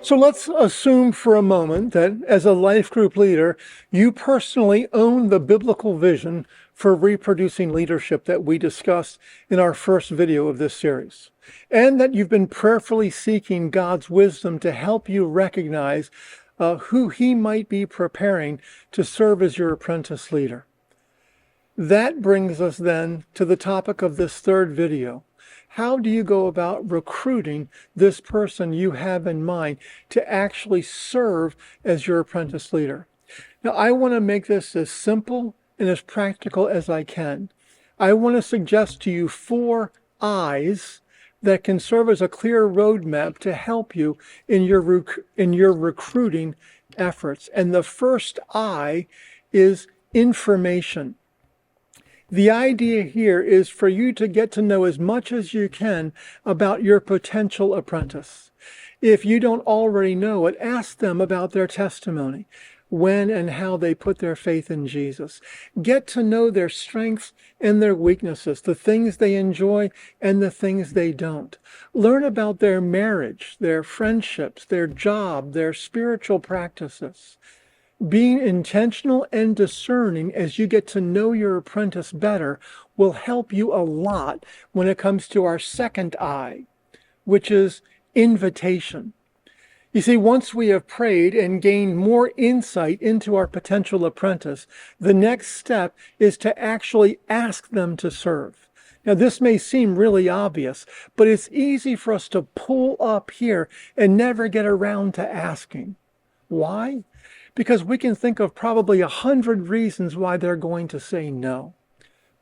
So let's assume for a moment that as a life group leader, you personally own the biblical vision for reproducing leadership that we discussed in our first video of this series, and that you've been prayerfully seeking God's wisdom to help you recognize who He might be preparing to serve as your apprentice leader. That brings us then to the topic of this third video. How do you go about recruiting this person you have in mind to actually serve as your apprentice leader? Now, I want to make this as simple and as practical as I can. I want to suggest to you 4 I's that can serve as a clear roadmap to help you in your recruiting efforts. And the first I is information. The idea here is for you to get to know as much as you can about your potential apprentice. If you don't already know it, ask them about their testimony, when and how they put their faith in Jesus. Get to know their strengths and their weaknesses, the things they enjoy and the things they don't. Learn about their marriage, their friendships, their job, their spiritual practices. Being intentional and discerning as you get to know your apprentice better will help you a lot when it comes to our second I, which is invitation. You see, once we have prayed and gained more insight into our potential apprentice, the next step is to actually ask them to serve. Now, this may seem really obvious, but it's easy for us to pull up here and never get around to asking. Why? Because we can think of probably 100 reasons why they're going to say no.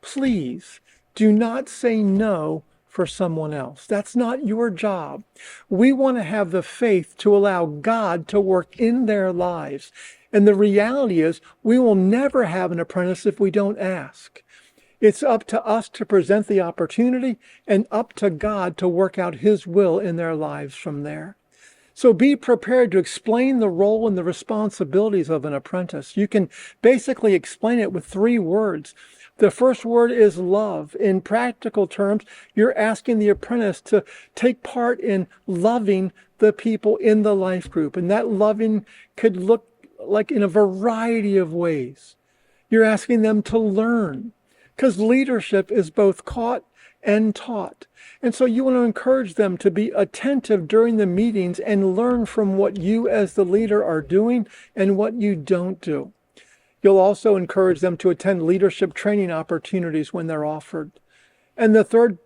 Please do not say no for someone else. That's not your job. We want to have the faith to allow God to work in their lives. And the reality is we will never have an apprentice if we don't ask. It's up to us to present the opportunity and up to God to work out His will in their lives from there. So be prepared to explain the role and the responsibilities of an apprentice. You can basically explain it with 3 words. The first word is love. In practical terms, you're asking the apprentice to take part in loving the people in the life group. And that loving could look like in a variety of ways. You're asking them to learn, because leadership is both caught and taught. And so you want to encourage them to be attentive during the meetings and learn from what you as the leader are doing and what you don't do. You'll also encourage them to attend leadership training opportunities when they're offered. And the third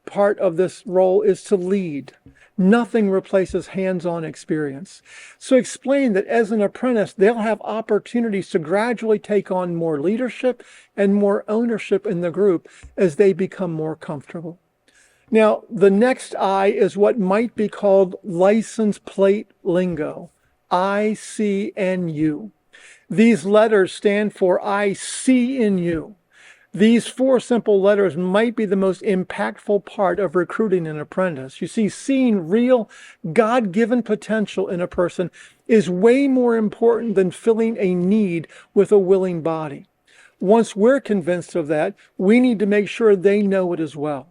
part of this role is to lead. Nothing replaces hands-on experience. So explain that as an apprentice, they'll have opportunities to gradually take on more leadership and more ownership in the group as they become more comfortable. Now, the next I is what might be called license plate lingo. ICNU. These letters stand for I see in you. These 4 simple letters might be the most impactful part of recruiting an apprentice. You see, seeing real God-given potential in a person is way more important than filling a need with a willing body. Once we're convinced of that, we need to make sure they know it as well.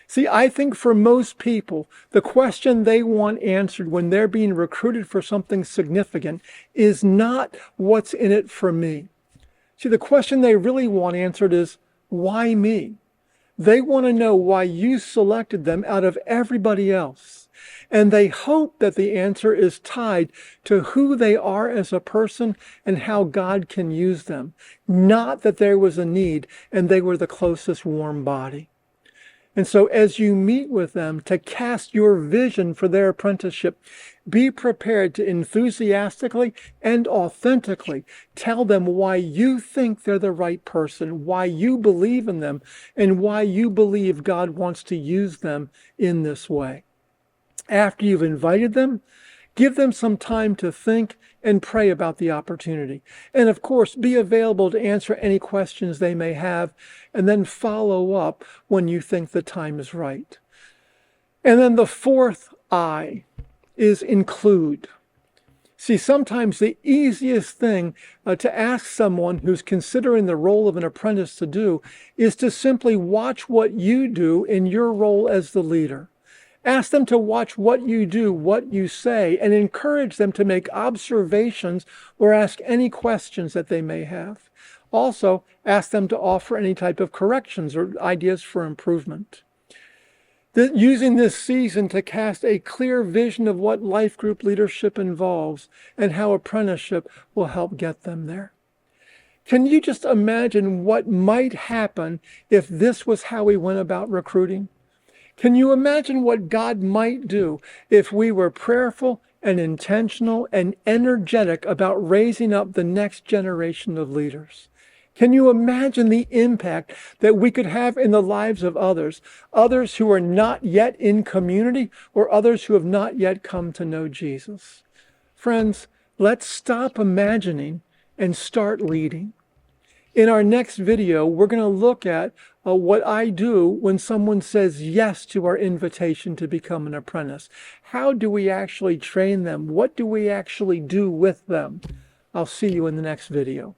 See, I think for most people, the question they want answered when they're being recruited for something significant is not what's in it for me. See, the question they really want answered is, why me? They want to know why you selected them out of everybody else. And they hope that the answer is tied to who they are as a person and how God can use them, not that there was a need and they were the closest warm body. And so as you meet with them to cast your vision for their apprenticeship, be prepared to enthusiastically and authentically tell them why you think they're the right person, why you believe in them, and why you believe God wants to use them in this way. After you've invited them, give them some time to think and pray about the opportunity. And of course, be available to answer any questions they may have, and then follow up when you think the time is right. And then the 4th I is include. See, sometimes the easiest thing to ask someone who's considering the role of an apprentice to do is to simply watch what you do in your role as the leader. Ask them to watch what you do, what you say, and encourage them to make observations or ask any questions that they may have. Also, ask them to offer any type of corrections or ideas for improvement. Using this season to cast a clear vision of what life group leadership involves and how apprenticeship will help get them there. Can you just imagine what might happen if this was how we went about recruiting? Can you imagine what God might do if we were prayerful and intentional and energetic about raising up the next generation of leaders? Can you imagine the impact that we could have in the lives of others who are not yet in community or others who have not yet come to know Jesus? Friends, let's stop imagining and start leading. In our next video, we're going to look at what I do when someone says yes to our invitation to become an apprentice. How do we actually train them? What do we actually do with them? I'll see you in the next video.